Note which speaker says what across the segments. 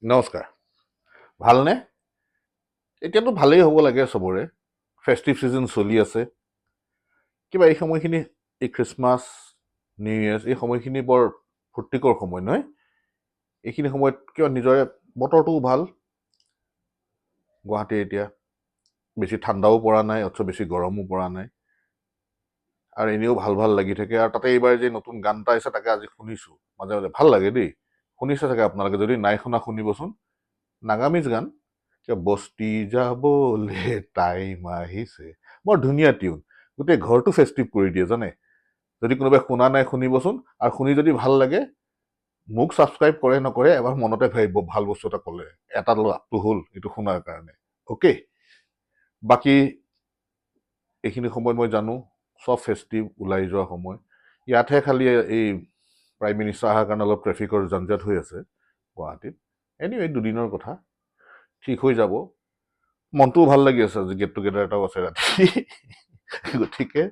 Speaker 1: নমস্কাৰ। ভালনে? এতিয়াতো ভালেই হ'ব লাগে চবৰে। ফেষ্টিভ ছিজন চলি আছে। কিবা এই সময়খিনি এই খ্ৰীষ্টমাছ, নিউ ইয়েৰ্ছ এই সময়খিনি বৰ ফূৰ্তিকৰ সময় নহয়? এইখিনি সময়ত কিবা নিজৰে বতৰটোও ভাল। গুৱাহাটী এতিয়া বেছি ঠাণ্ডাও পৰা নাই, অথচ বেছি গৰমো পৰা নাই। আৰু এনেও ভাল ভাল লাগি থাকে। আৰু তাতে এইবাৰ যে নতুন গান এটা আহিছে তাকে আজি শুনিছোঁ মাজে মাজে। ভাল লাগে দেই। শুনিছে চাগে আপোনালোকে, যদি নাই শুনা শুনিবচোন। নাগামিজ গান। বস্তি যাবলে টাইম আহিছে, বৰ ধুনীয়া টিউন। গোটেই ঘৰটো ফেষ্টিভ কৰি দিয়ে জানে। যদি কোনোবাই শুনা নাই শুনিবচোন। আৰু শুনি যদি ভাল লাগে মোক ছাবস্ক্ৰাইব কৰে নকৰে এবাৰ মনতে ভাবিব, ভাল বস্তু এটা ক'লে। এটা লাভটো হ'ল এইটো শুনাৰ কাৰণে। অ'কে, বাকী এইখিনি সময়ত মই জানো চব ফেষ্টিভ ওলাই যোৱা সময়। ইয়াতহে খালি এই প্ৰাইম মিনিষ্টাৰ অহাৰ কাৰণে অলপ ট্ৰেফিকৰ জঞ্জাট হৈ আছে গুৱাহাটীত। এনিৱে দুদিনৰ কথা, ঠিক হৈ যাব। মনটোও ভাল লাগি আছে, আজি গেট টুগেডাৰ এটাও আছে ৰাতি। গতিকে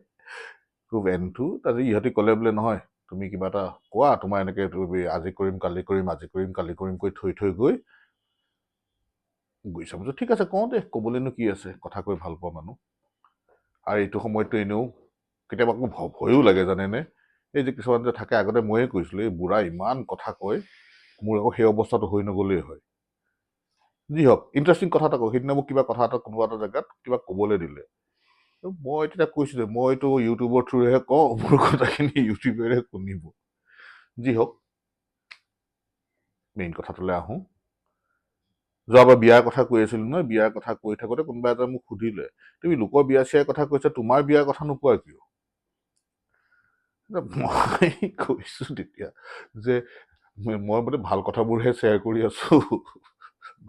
Speaker 1: খুব এনথু আজি ইহঁতে ক'লে বোলে নহয় তুমি কিবা এটা কোৱা, তোমাৰ এনেকৈ আজি কৰিম কালি কৰিম আজি কৰিম কালি কৰিম কৈ থৈ থৈ গৈ গৈছে। বুজিছোঁ, ঠিক আছে কওঁ দে, ক'বলৈনো কি আছে, কথা কৈ ভাল পোৱা মানুহ। আৰু এইটো সময়ততো এনেও কেতিয়াবা আকৌ ভয়ো লাগে জানেনে। এই যে কিছুমান যে থাকে, আগতে ময়ে কৈছিলোঁ এই বুঢ়া ইমান কথা কয়, মোৰ আকৌ সেই অৱস্থাটো হৈ নগ'লেই হয়। যি হওক, ইণ্টাৰেষ্টিং কথা এটা কওঁ। সেইদিনা মোক কিবা কথা এটা কোনোবা এটা জেগাত কিবা ক'বলৈ দিলে। মই তেতিয়া কৈছিলোঁ মইতো ইউটিউবৰ থ্ৰুৰেহে কওঁ, মোৰ কথাখিনি ইউটিউবেৰে শুনিব। যি হওক, মেইন কথাটোলৈ আহোঁ। যোৱাবাৰ বিয়াৰ কথা কৈ আছিলোঁ নহয়, বিয়াৰ কথা কৈ থাকোঁতে কোনোবা এটা মোক সুধিলে তুমি লোকৰ বিয়া চিয়াৰ কথা কৈছা, তোমাৰ বিয়াৰ কথা নোকোৱা কিয়? মই কৈছোঁ তেতিয়া যে মই বোলে ভাল কথাবোৰহে শ্বেয়াৰ কৰি আছোঁ,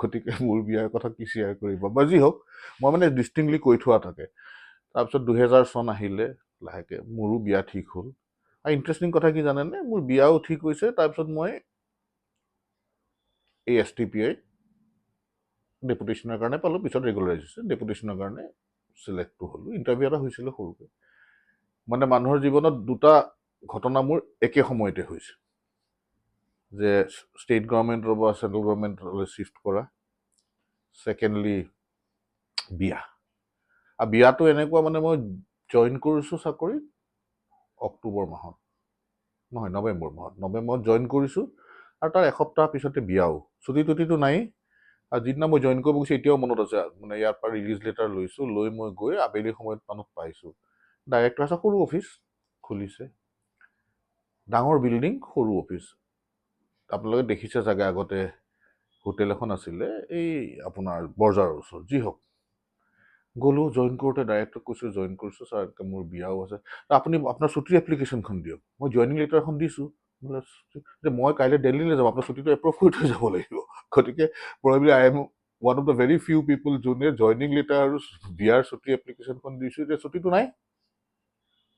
Speaker 1: গতিকে মোৰ বিয়াৰ কথা কি শ্বেয়াৰ কৰিবা। বা যি হওক, মই মানে ডিষ্টিংলি কৈ থোৱা থাকে। তাৰপিছত 2000 চন আহিলে, লাহেকৈ মোৰো বিয়া ঠিক হ'ল। আৰু ইণ্টাৰেষ্টিং কথা কি জানেনে, মোৰ বিয়াও ঠিক হৈছে। তাৰপিছত মই এই STPI ডেপুটেশ্যনৰ কাৰণে পালোঁ, পিছত ৰেগুলাৰাইজ হৈছে। ডেপুটেশ্যনৰ কাৰণে চিলেক্টটো হ'লোঁ। ইণ্টাৰভিউ এটা হৈছিলে সৰুকৈ। মানে মানুহৰ জীৱনত দুটা ঘটনা মোৰ একে সময়তে হৈছে, যে ষ্টেট গভৰ্ণমেণ্টৰ পৰা চেণ্ট্ৰেল গভৰ্ণমেণ্টলৈ শ্বিফ্ট কৰা, ছেকেণ্ডলি বিয়া। আৰু বিয়াটো এনেকুৱা মানে মই জইন কৰিছোঁ চাকৰিত অক্টোবৰ মাহত, নহয় নৱেম্বৰত জইন কৰিছোঁ। আৰু তাৰ এসপ্তাহ পিছতে বিয়াও। ছুটি টুটিটো নাই। আৰু যিদিনা মই জইন কৰিব গৈছোঁ এতিয়াও মনত আছে, মানে ইয়াৰ পৰা ৰিলিজ লেটাৰ লৈছোঁ, লৈ মই গৈ আবেলি সময়ত মানুহ পাইছোঁ। ডাইৰেক্টৰ আছে, সৰু অফিচ খুলিছে, ডাঙৰ বিল্ডিং, সৰু অফিচ। আপোনালোকে দেখিছে চাগে, আগতে হোটেল এখন আছিলে এই আপোনাৰ বৰজাৰৰ ওচৰত। যি হওক, গ'লোঁ, জইন কৰোঁতে ডাইৰেক্টৰক কৈছোঁ জইন কৰিছোঁ ছাৰ, মোৰ বিয়াও আছে, আপুনি আপোনাৰ ছুটিৰ এপ্লিকেশ্যনখন দিয়ক। মই জইনিং লেটাৰখন দিছোঁ, বোলে যে মই কাইলৈ দিল্লীলৈ যাম, আপোনাৰ ছুটিটো এপ্ৰুভ কৰি থৈ যাব লাগিব। গতিকে probably I am one of the very few পিপুল যোনে জইনিং লেটাৰ আৰু বিয়াৰ ছুটি এপ্লিকেশ্যনখন দিছোঁ, যে ছুটিটো নাই।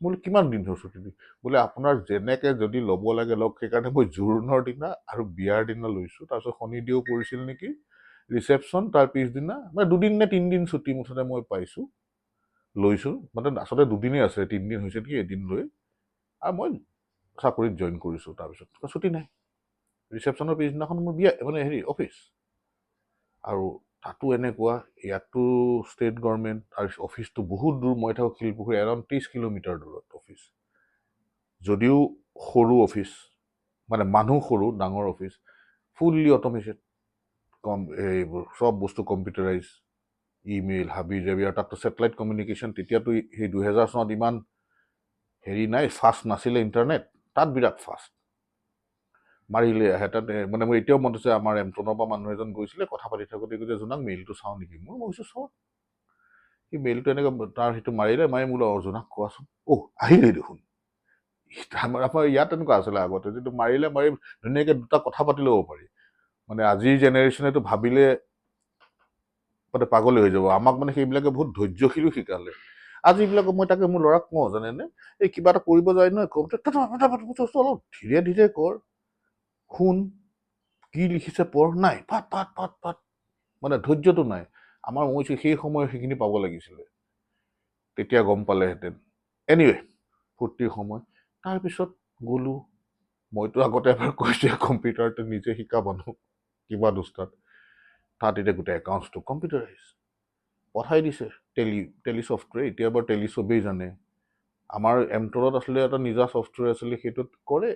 Speaker 1: বোলে কিমান দিন হ'ল ছুটি দি? বোলে আপোনাৰ যেনেকৈ যদি ল'ব লাগে লওক। সেইকাৰণে মই জোৰোণৰ দিনা আৰু বিয়াৰ দিনা লৈছোঁ। তাৰপিছত শনিদেও পৰিছিল নেকি, ৰিচেপশ্যন, তাৰ পিছদিনা, মানে 2 দিন নে 3 দিন ছুটি মুঠতে মই পাইছোঁ, লৈছোঁ। মানে আচলতে 2 দিনেই আছে, 3 দিন হৈছে নেকি, এদিন লৈ। আৰু মই চাকৰিত জইন কৰিছোঁ। তাৰপিছত ছুটি নাই। ৰিচেপশ্যনৰ পিছদিনাখন মোৰ বিয়া, মানে অফিচ। আৰু তাতো এনেকুৱা, ইয়াতো ষ্টেট গভৰ্ণমেণ্ট, আৰু অফিচটো বহুত দূৰ। মই থাকোঁ শিলপুখুৰী, এৰাউণ্ড 30 কিলোমিটাৰ দূৰত অফিচ। যদিও সৰু অফিচ, মানে মানুহ সৰু, ডাঙৰ অফিচ, ফুল্লি অট'মেটেড, এইবোৰ চব বস্তু কম্পিউটাৰাইজ, ইমেইল হাবি জাবি। আৰু তাততো ছেটেলাইট কমিউনিকেশ্যন, তেতিয়াতো সেই 2000 চনত ইমান নাই, ফাষ্ট নাছিলে ইণ্টাৰনেট। তাত বিৰাট ফাষ্ট, মাৰিলে আহে। তাত মানে মোৰ এতিয়াও মনত আছে, আমাৰ এমটনৰ পৰা মানুহ এজন গৈছিলে, কথা পাতি থাকোঁতে কৈছে জোনাক মেইলটো চাওঁ নেকি। মই কৈছোঁ চাওঁ। সি মেইলটো এনেকৈ তাৰ সেইটো মাৰিলে, মাৰি মোলৈ জোনাক কোৱাচোন। আহিলেই দেখোন। আমাৰ ইয়াত তেনেকুৱা আছিলে আগতে, যিটো মাৰি ধুনীয়াকৈ 2টা কথা পাতি ল'ব পাৰি। মানে আজিৰ জেনেৰেশ্যনেতো ভাবিলে মানে পাগলে হৈ যাব। আমাক মানে সেইবিলাকে বহুত ধৈৰ্যশীলো শিকালে। আজিবিলাকক মই তাকে মোৰ ল'ৰাক কওঁ জানেনে, এই কিবা এটা কৰিব যায় নহয়, অলপ ধীৰে ধীৰে কৰ, শুন, কি লিখিছে পঢ়, নাই পাত পাত পাত পাত, মানে ধৈৰ্যটো নাই। আমাৰ মই সেই সময় সেইখিনি পাব লাগিছিলে, তেতিয়া গম পালেহেঁতেন। এনিৱে, ফূৰ্তিৰ সময়। তাৰপিছত গ'লোঁ, মইতো আগতে এবাৰ কৈছোঁ কম্পিউটাৰটো নিজে শিকা মানুহ। কিবা দুষ্টাত তাত এতিয়া গোটেই একাউণ্টছটো কম্পিউটাৰাইজ পঠাই দিছে টেলি ছফ্টৱেৰ। এতিয়া বাৰু টেলি চবেই জানে। আমাৰ এমটৰত আছিলে এটা নিজা ছফ্টৱেৰ আছিলে, সেইটোত কৰে।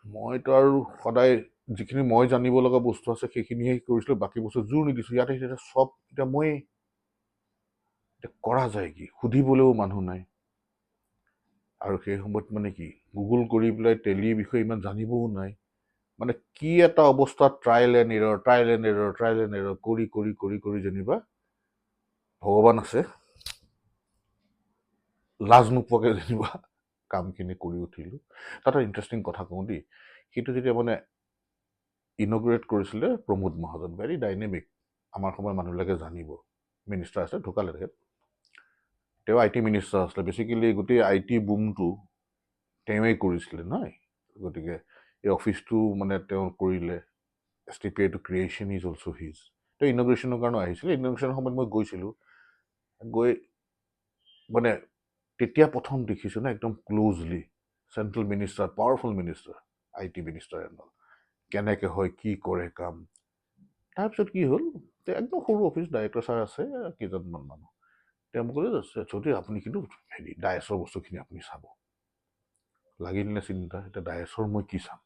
Speaker 1: মইতো আৰু সদায় যিখিনি মই জানিব লগা বস্তু আছে সেইখিনিহে কৰিছিলোঁ, বাকী বস্তু জোৰ নিদিছোঁ। ইয়াতে এতিয়া চব এতিয়া মই এতিয়া কৰা যায় কি, সুধিবলৈও মানুহ নাই। আৰু সেই সময়ত মানে কি গুগল কৰি পেলাই টেলিৰ বিষয়ে ইমান জানিবও নাই। মানে কি এটা অৱস্থাত ট্ৰায়েল এণ্ড এৰৰ কৰি কৰি কৰি কৰি যেনিবা ভগৱান আছে লাজ নোপোৱাকৈ যেনিবা কামখিনি কৰি উঠিলোঁ। তাত এটা ইণ্টাৰেষ্টিং কথা কওঁ দেই, সেইটো যেতিয়া মানে ইনগ্ৰেট কৰিছিলে প্ৰমোদ মহাজন, ভেৰি ডাইনেমিক। আমাৰ সময়ৰ মানুহবিলাকে জানিব, মিনিষ্টাৰ আছে, ঢুকালে তেখেত। তেওঁ IT মিনিষ্টাৰ আছিলে। বেচিকেলি গোটেই IT বুমটো তেওঁৱেই কৰিছিলে নহয়। গতিকে এই অফিচটো মানে তেওঁ কৰিলে। STPI creation is also' his. তেওঁ ইনগ্ৰেশ্যনৰ কাৰণে আহিছিলে। ইনগ্ৰেশ্যনৰ সময়ত মই গৈছিলোঁ। গৈ মানে তেতিয়া প্ৰথম দেখিছোঁ না একদম closely central minister, powerful minister, IT minister and কেনেকৈ হয়, কি কৰে কাম। তাৰপিছত কি হ'ল, একদম সৰু অফিচ, ডাইৰেক্টৰ ছাৰ আছে, কেইজনমান মানুহ। তেওঁ মোক ক'লে যদি আপুনি কিন্তু হেৰি ডায়েছৰ বস্তুখিনি আপুনি চাব। লাগিল নে চিন্তা, এতিয়া ডায়েছৰ মই কি চাম,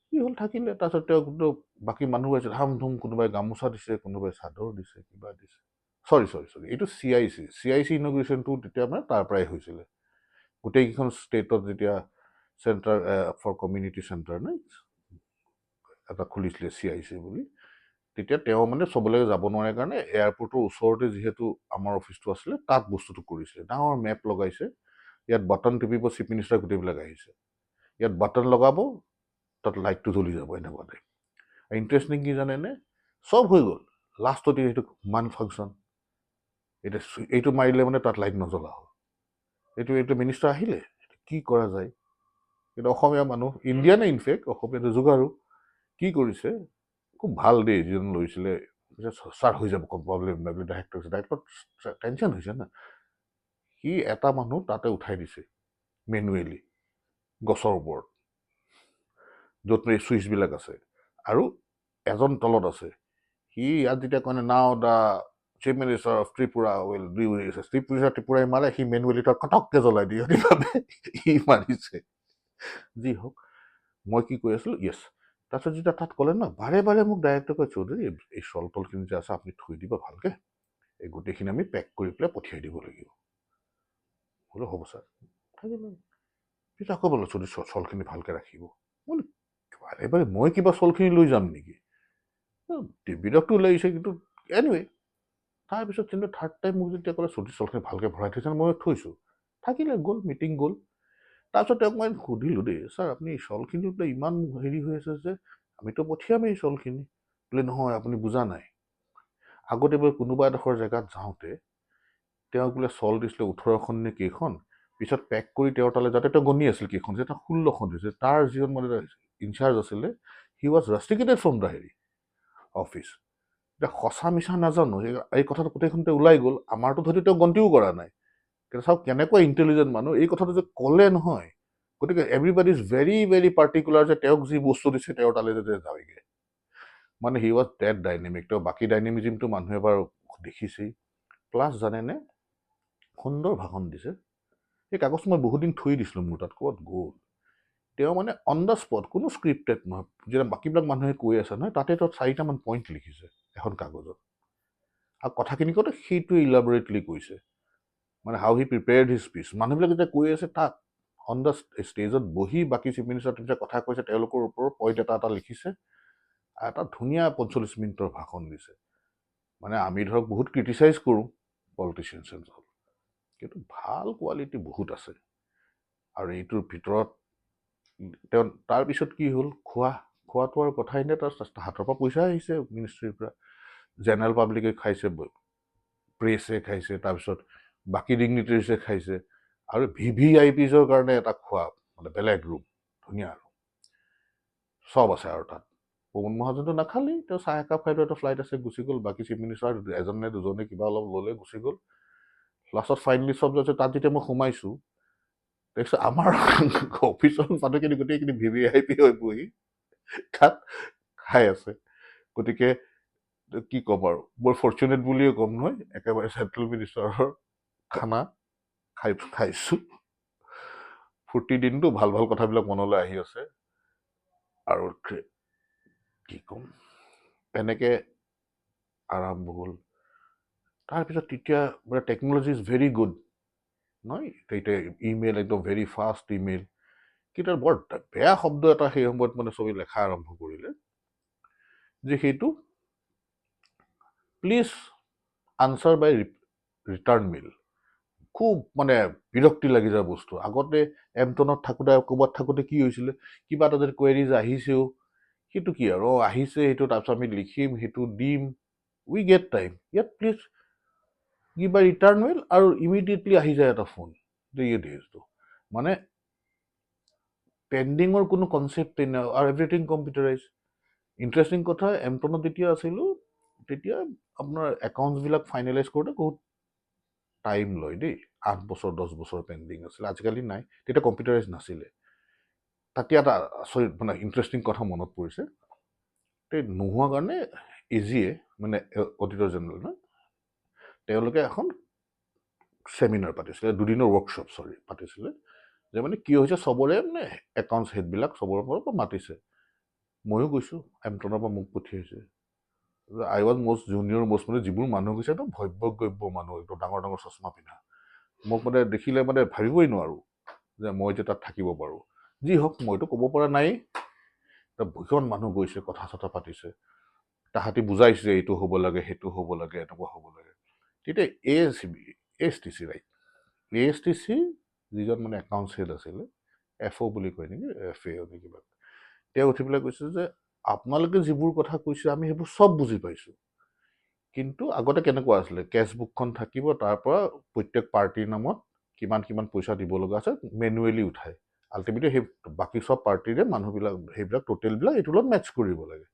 Speaker 1: কি হ'ল থাকিলে। তাৰপিছত তেওঁ বাকী মানুহ আছে ধাম ধুম, কোনোবাই গামোচা দিছে, কোনোবাই চাদৰ দিছে, কিবা দিছে। চৰি এইটো CIC ইনগ্ৰেশ্যনটো তেতিয়া মানে তাৰ পৰাই হৈছিলে। গোটেইকেইখন ষ্টেটত যেতিয়া চেণ্টাৰ ফৰ কমিউনিটি চেণ্টাৰ নে এটা খুলিছিলে CIC বুলি, তেতিয়া তেওঁ মানে চবলৈকে যাব নোৱাৰে কাৰণে এয়াৰপৰ্টৰ ওচৰতে যিহেতু আমাৰ অফিচটো আছিলে, তাত বস্তুটো কৰিছিলে। ডাঙৰ মেপ লগাইছে, ইয়াত বাটন টিপিব, চিফ মিনিষ্টাৰ গোটেইবিলাক আহিছে, ইয়াত বাটন লগাব, তাত লাইটটো জ্বলি যাব, এনেকুৱা টাইপ। ইণ্টাৰেষ্টিং কি জানেনে, চব হৈ গ'ল। লাষ্টত এইটো মান ফাংচন, এতিয়া এইটো মাৰিলে মানে তাত লাইট নজ্বলা হ'ল। এইটো মিনিষ্টাৰ আহিলে, কি কৰা যায়। কিন্তু অসমীয়া মানুহ, ইণ্ডিয়ানে ইনফেক্ট, অসমীয়াটো যোগাৰো কি কৰিছে, খুব ভাল দেই যিজন লৈছিলে, ছাৰ হৈ যাব প্ৰব্লেম নাই বুলি ডাইৰেক্টৰ টেনশ্যন হৈছে না। সি এটা মানুহ তাতে উঠাই দিছে মেনুৱেলি গছৰ ওপৰত, য'ত এই চুইচবিলাক আছে, আৰু এজন তলত আছে। সি ইয়াত যেতিয়া কয় now the chief minister of Tripura will do this, ত্ৰিপুৰাই মাৰে, সি মেনুৱেলি তাত কটককৈ জ্বলাই দিয়ে। সি মাৰিছে। যি হওক, মই কি কৈ আছিলোঁ, য়েছ। তাৰপিছত যেতিয়া তাত ক'লে ন, বাৰে বাৰে মোক ডাইৰেক্টৰ কয়, চৌধুৰী এই চলখিনি যে আছে আপুনি থৈ দিব ভালকৈ, এই গোটেইখিনি আমি পেক কৰি পেলাই পঠিয়াই দিব লাগিব। বোলো হ'ব ছাৰ, থাকিব। পিছত আকৌ বোলো চৌধুৰী চলখিনি ভালকৈ ৰাখিব। বোলো বাৰে বাৰে মই কিবা চলখিনি লৈ যাম নেকি, টিভিডকটো লাগিছে, কিন্তু এনিৱে। তাৰপিছত কিন্তু থাৰ্ড টাইম মোক যেতিয়া ক'লে চৌধুৰী চলখিনি ভালকৈ ভৰাই থৈছে, মই থৈছোঁ, থাকিলে, গ'ল, মিটিং গ'ল। তাৰপিছত তেওঁক মই সুধিলোঁ দেই, ছাৰ আপুনি এই চলখিনি বোলে ইমান হেৰি হৈ আছে যে, আমিতো পঠিয়ামেই চলখিনি। বোলে নহয় আপুনি বুজা নাই, আগতে বোলে কোনোবা এডোখৰ জেগাত যাওঁতে তেওঁক বোলে চল দিছিলে 18খন নে কেইখন, পিছত পেক কৰি তেওঁৰ তালৈ যাতে তেওঁ গণি আছিল কেইখন, যে 16খন দিছে। তাৰ যিজন মানে ইনচাৰ্জ আছিলে, হি ৱাজ ৰাষ্টিকেটেড ফ্ৰম দ্য হেৰি অফিচ। এতিয়া সঁচা মিছা নাজানো, এই কথাটো গোটেইখনতে ওলাই গ'ল। আমাৰতো ধৰি তেওঁ গন্তিও কৰা নাই, কিন্তু চাওক কেনেকুৱা ইণ্টেলিজেণ্ট মানুহ। এই কথাটো যে ক'লে নহয়, গতিকে everybody is very very particular যে তেওঁক যি বস্তু দিছে তেওঁৰ তালৈ যাতে যায়গৈ। মানে হি ৱাজ ডেট ডাইনেমিক। তেওঁ বাকী ডাইনেমিজিমটো মানুহে এবাৰ দেখিছেই। প্লাছ জানেনে, সুন্দৰ ভাষণ দিছে। এই কাগজটো মই বহুত দিন থৈ দিছিলোঁ মোৰ তাত, ক'ত গ'ল। তেওঁ মানে অন দ্য স্পট, কোনো স্ক্ৰিপ্টেড নহয়, যেতিয়া বাকীবিলাক মানুহে কৈ আছে নহয়, তাতে তেওঁ 4টামান পইণ্ট লিখিছে এখন কাগজত, আৰু কথাখিনি কওঁতে সেইটোৱে ইলাবৰেটলি কৈছে, মানে how he prepared his speech. মানুহবিলাক যেতিয়া কৈ আছে তাত অন দ্য ষ্টেজত বহি, বাকী চিফ মিনিষ্টাৰ যেতিয়া কথা কৈছে তেওঁলোকৰ ওপৰত পইণ্ট এটা এটা লিখিছে, এটা ধুনীয়া 45 মিনিটৰ ভাষণ দিছে। মানে আমি ধৰক বহুত ক্ৰিটিচাইজ কৰোঁ পলিটিচিয়ানছ, কিন্তু ভাল কোৱালিটি বহুত আছে। আৰু এইটোৰ ভিতৰত তেওঁ তাৰপিছত কি হ'ল, খোৱাটো আৰু কথাই নাই। তাৰ হাতৰ পৰা পইচা আহিছে মিনিষ্ট্ৰীৰ পৰা, জেনেৰেল পাব্লিকে খাইছে, প্ৰেছে খাইছে, তাৰপিছত বাকী ডিগনিটাৰিছে খাইছে, আৰু VVIPৰ কাৰণে এটা খোৱা মানে বেলেগ ৰুম, ধুনীয়া ৰুম, চব আছে। আৰু তাত প্ৰমোদ মহাজনটো নাখালেই, তেওঁ চাহ একাপ খাই এটা ফ্লাইট আছে গুচি গ'ল। বাকী চিফ মিনিষ্টাৰ এজন নে দুজনে কিবা অলপ ল'লে, গুচি গ'ল। লাষ্টত ফাইনেলি চব যাচ্ছে। তাত যেতিয়া মই সোমাইছোঁ, তাৰপিছত আমাৰ অফিচৰ মানুহখিনি গোটেইখিনি VVIP হৈ বহি তাত খাই আছে। গতিকে কি ক'ম আৰু, বৰ ফৰ্চুনেট বুলিয়ে ক'ম নহয়, একেবাৰে চেণ্ট্ৰেল মিনিষ্টাৰৰ খানা খাইছোঁ। ফূৰ্তি দিনটো ভাল ভাল কথাবিলাক মনলৈ আহি আছে। আৰু কি ক'ম, এনেকে আৰম্ভ হ'ল। তাৰপিছত তেতিয়া মানে টেকন'লজি ইজ ভেৰি গুড নহয়, তেতিয়া ইমেইল একদম ভেৰি ফাষ্ট ইমেইল। কিন্তু বৰ বেয়া শব্দ এটা সেই সময়ত মানে চবেই লেখা আৰম্ভ কৰিলে, যে সেইটো please answer by return mail. খুব মানে বিৰক্তি লাগি যোৱা বস্তু। আগতে এমটনত থাকোঁতে ক'ৰবাত থাকোঁতে কি হৈছিলে, কিবা এটা যদি কুৱেৰিজ আহিছেও, সেইটো কি আৰু আহিছে, সেইটো তাৰপিছত আমি লিখিম, সেইটো দিম, উই গেট টাইম। ইয়াত প্লিজ কিবা ৰিটাৰ্ণ মেইল আৰু ইমিডিয়েটলি আহি যায় এটা ফোন, মানে পেণ্ডিঙৰ কোনো কনচেপ্টেই নাই, আৰু এভৰিথিং কম্পিউটাৰাইজ। ইণ্টাৰেষ্টিং কথা, এমটনত যেতিয়া আছিলোঁ তেতিয়া আপোনাৰ একাউণ্টছবিলাক ফাইনেলাইজ কৰোঁতে বহুত টাইম লয় দেই, 8 বছৰ 10 বছৰ পেণ্ডিং আছিলে। আজিকালি নাই, তেতিয়া কম্পিউটাৰাইজ নাছিলে। তাতে এটা আচৰিত মানে ইণ্টাৰেষ্টিং কথা মনত পৰিছে, নোহোৱা কাৰণে ইজিয়ে মানে অডিটৰ জেনেৰেল ন, তেওঁলোকে এখন ছেমিনাৰ পাতিছিলে, 2 দিনৰ ৱৰ্কশ্বপ পাতিছিলে, যে মানে কি হৈছে চবৰে মানে একাউণ্টছ হেডবিলাক চবৰে পৰা মাতিছে। ময়ো গৈছোঁ, এমটনৰ পৰা মোক পঠিয়াইছে। আই ৱাজ মষ্ট জুনিয়ৰ মষ্ট, মানে যিবোৰ মানুহ গৈছে একদম ভব্য মানুহ, একদম ডাঙৰ ডাঙৰ চশমা পিন্ধা। মোক মানে দেখিলে মানে ভাবিবই নোৱাৰোঁ যে মই যে তাত থাকিব পাৰোঁ। যি হওক, মইতো ক'ব পৰা নাই। ভীষণ মানুহ গৈছে, কথা চথা পাতিছে, তাহাঁতি বুজাইছে এইটো হ'ব লাগে, সেইটো হ'ব লাগে, এনেকুৱা হ'ব লাগে। তেতিয়া ASTC ৰাইট, ASTC যিজন মানে একাউণ্টছ হেড আছিলে, FO বুলি কয় নেকি, FAO নে কিবা, তেওঁ উঠি পেলাই কৈছে যে আপোনালোকে যিবোৰ কথা কৈছে আমি সেইবোৰ চব বুজি পাইছোঁ, কিন্তু আগতে কেনেকুৱা আছিলে, কেছবুকখন থাকিব, তাৰ পৰা প্ৰত্যেক পাৰ্টিৰ নামত কিমান কিমান পইচা দিব লগা আছে মেনুৱেলি উঠায়। আল্টিমেটলি সেই বাকী চব পাৰ্টিৰে মানুহবিলাক সেইবিলাক টোটেলবিলাক এইটোৰ লগত মেটচ কৰিব লাগে।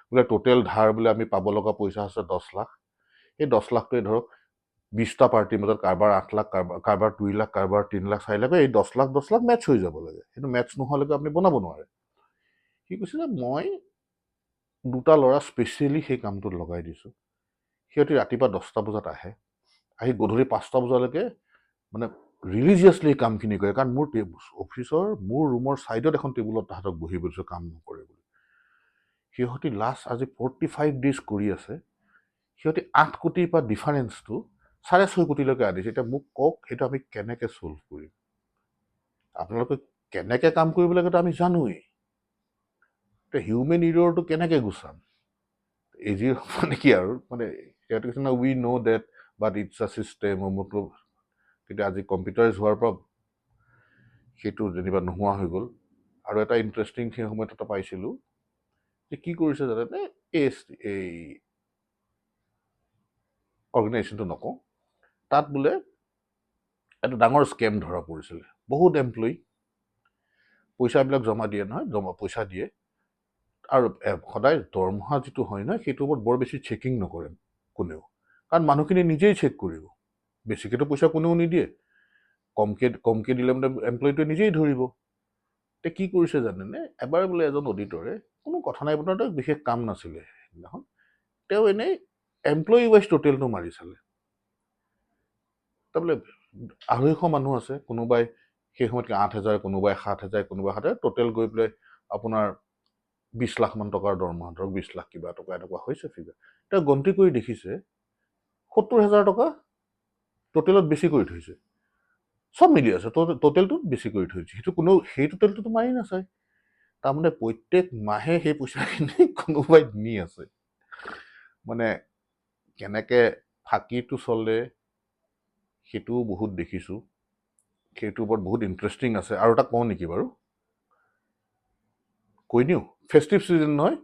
Speaker 1: বোলে টোটেল ধাৰ বোলে আমি পাব লগা পইচা আছে 10 লাখ, সেই 10 লাখটোৱে ধৰক 20টা পাৰ্টিৰ মাজত কাৰোবাৰ 8 লাখ, কাৰোবাৰ 2 লাখ, কাৰোবাৰ 3 লাখ 4 লাখ, এই 10 লাখ মেটচ হৈ যাব লাগে। সেইটো মেটচ নোহোৱালৈকে আপুনি বনাব নোৱাৰে। কি কৈছে যে মই 2টা ল'ৰা স্পেচিয়েলি সেই কামটোত লগাই দিছোঁ। সিহঁতি ৰাতিপুৱা 10টা বজাত আহে, আহি গধূলি 5টা বজালৈকে মানে ৰিলিজিয়াছলি কামখিনি কৰে। কাৰণ মোৰ অফিচৰ মোৰ ৰুমৰ ছাইডত এখন টেবুলত তাহাঁতক বহি বহিছোঁ কাম নকৰে বুলি। সিহঁতি লাষ্ট আজি 45 ডেজ কৰি আছে। সিহঁতি 8 কোটিৰ পৰা ডিফাৰেঞ্চটো 6.5 কোটিলৈকে আনিছে। এতিয়া মোক কওক, সেইটো আমি কেনেকৈ ছল্ভ কৰিম? আপোনালোকে কেনেকৈ কাম কৰিব লাগেতো আমি জানোৱেই, এতিয়া হিউমেন ইৰৰটো কেনেকৈ গুচাম? ইজি মানে কি আৰু, মানে সিহঁতে কৈছে না we know' that but it's a system অমুক। তেতিয়া আজি কম্পিউটাৰাইজ হোৱাৰ পৰা সেইটো যেনিবা নোহোৱা হৈ গ'ল। আৰু এটা ইণ্টাৰেষ্টিং সেই সময়ত এটা পাইছিলোঁ যে কি কৰিছে জানেনে, এই অৰ্গেনাইজেশ্যনটো নকওঁ, তাত বোলে এটা ডাঙৰ স্কেম ধৰা পৰিছিলে। বহুত এমপ্লয়ী পইচাবিলাক জমা দিয়ে নহয়, পইচা দিয়ে, আৰু সদায় দৰমহা যিটো হয় নহয়, সেইটোৰ ওপৰত বৰ বেছি চেকিং নকৰে কোনেও, কাৰণ মানুহখিনি নিজেই চেক কৰিব। বেছিকেতো পইচা কোনেও নিদিয়ে, কমকৈ দিলে মানে এমপ্লয়ীটোৱে নিজেই ধৰিব। এতিয়া কি কৰিছে জানেনে, এবাৰ বোলে এজন অডিটৰে, কোনো কথা নাই বতৰা, বিশেষ কাম নাছিলে সেইদিনাখন, তেওঁ এনেই এমপ্লয়ী ৱাইজ টোটেলটো মাৰি চালে। তাৰবোলে 250 মানুহ আছে, কোনোবাই সেই সময়ত 8,000, কোনোবাই 7,000, কোনোবাই 7,000, টোটেল গৈ পেলাই আপোনাৰ 20 লাখ মান টকাৰ দৰমহা, ধৰক 20 লাখ কিবা টকা এনেকুৱা হৈছে ফিগাৰ। তেওঁ গন্তি কৰি দেখিছে 70,000 টকা টোটেলত বেছি কৰি থৈছে। চব মিলি আছে, টোটেলটোত বেছি কৰি থৈছে, সেই টোটেলটোতো মাৰি নাচায়। তাৰমানে প্ৰত্যেক মাহে সেই পইচাখিনি কোনোবাই নি আছে। মানে কেনেকৈ ফাঁকিটো চলে সেইটোও বহুত দেখিছোঁ। সেইটোৰ ওপৰত বহুত ইণ্টাৰেষ্টিং আছে। আৰু এটা কওঁ নেকি বাৰু? কৈ দিওঁ, ফেষ্টিভ ছিজন নহয়,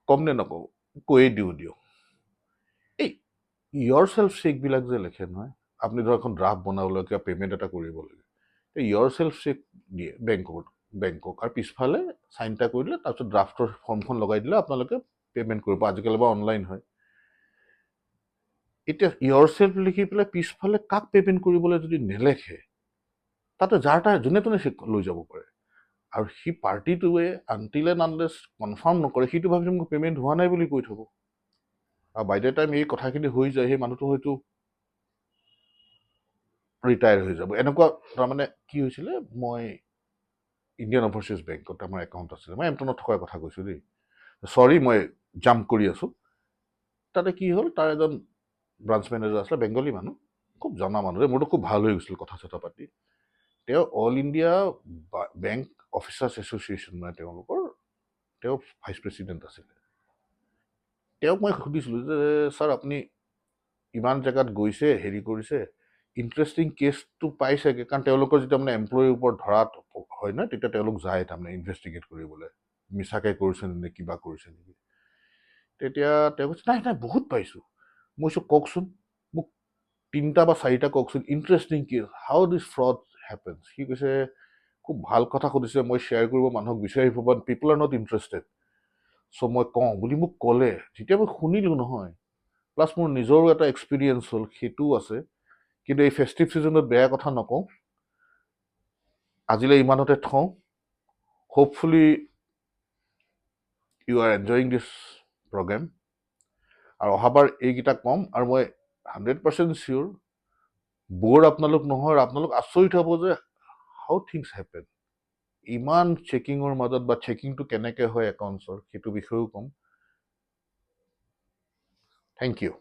Speaker 1: কম নে নকওঁ? কৈয়ে দিওঁ। এই ইয়ৰ চেল্ফ চেকবিলাক যে লিখে নহয়, আপুনি ধৰক এখন ড্ৰাফ্ট বনাবলৈ কিবা পে'মেণ্ট এটা কৰিব লাগে, ইয়ৰ চেল্ফ চেক দিয়ে বেংকক, আৰু পিছফালে চাইন এটা কৰি দিলে, তাৰপিছত ড্ৰাফ্টৰ ফৰ্মখন লগাই দিলে আপোনালোকে পে'মেণ্ট কৰিব। আজিকালি বাৰু অনলাইন হয়। এতিয়া ইয়ৰ চেল্ফ লিখি পেলাই পিছফালে কাক পে'মেণ্ট কৰিবলৈ যদি নেলেখে, তাতে যাৰ তাৰ যোনে তোনে চেক লৈ যাব পাৰে। আৰু সি পাৰ্টিটোৱে আনটিল এণ্ড আনলেছ কনফাৰ্ম নকৰে সিটো ভাবিছে মোক পে'মেণ্ট হোৱা নাই বুলি কৈ থ'ব আৰু বাই দ্য টাইম এই কথাখিনি হৈ যায় সেই মানুহটো হয়তো ৰিটায়াৰ হৈ যাব এনেকুৱা তাৰমানে কি হৈছিলে মই ইণ্ডিয়ান অভাৰচিজ বেংকত আমাৰ একাউণ্ট আছিলে মই এমটনত থকাৰ কথা কৈছোঁ দেই চৰি মই জাম্প কৰি আছোঁ তাতে কি হ'ল তাৰ এজন ব্ৰাঞ্চ মেনেজাৰ আছিলে বেংগলী মানুহ খুব জনা মানুহ মোৰতো খুব ভাল হৈ গৈছিল কথা চথা পাতি তেওঁ all India bank officers association মানে তেওঁলোকৰ তেওঁ ভাইচ প্ৰেচিডেণ্ট আছিলে তেওঁক মই সুধিছিলোঁ যে ছাৰ আপুনি ইমান জেগাত গৈছে হেৰি কৰিছে ইণ্টাৰেষ্টিং কেছটো পাইছেগৈ কাৰণ তেওঁলোকৰ যেতিয়া মানে এমপ্লয়িৰ ওপৰত ধৰাত হয় ন তেতিয়া তেওঁলোক যায় তাৰমানে ইনভেষ্টিগেট কৰিবলৈ মিছাকৈ কৰিছে নে কিবা কৰিছে নেকি তেতিয়া তেওঁ কৈছে নাই নাই বহুত পাইছোঁ মই কৈছোঁ কওকচোন মোক 3টা বা 4টা কওকচোন ইণ্টাৰেষ্টিং কেছ হাউ দিছ ফ্ৰড হেপেন্স সি কৈছে খুব ভাল কথা সুধিছে মই শ্বেয়াৰ কৰিব মানুহক বিচাৰি ফুৰিব বাট পিপল আৰ নট ইণ্টাৰেষ্টেড চ' মই কওঁ বুলি মোক ক'লে যেতিয়া মই শুনিলোঁ নহয় প্লাছ মোৰ নিজৰো এটা এক্সপিৰিয়েঞ্চ হ'ল সেইটোও আছে কিন্তু এই ফেষ্টিভ ছিজনত বেয়া কথা নকওঁ আজিলৈ ইমানতে থওঁ হোপফুলি ইউ আৰ এনজয়িং দিছ প্ৰগ্ৰেম আৰু অহাবাৰ এইকেইটা ক'ম আৰু মই 100% চিয়'ৰ ব'ৰ আপোনালোক নহয় আপোনালোক আচৰিত হ'ব যে হাউ থিংছ হেপেন ইমান চেকিঙৰ মাজত বা চেকিংটো কেনেকৈ হয় একাউণ্টছৰ সেইটো বিষয়েও ক'ম থেংক ইউ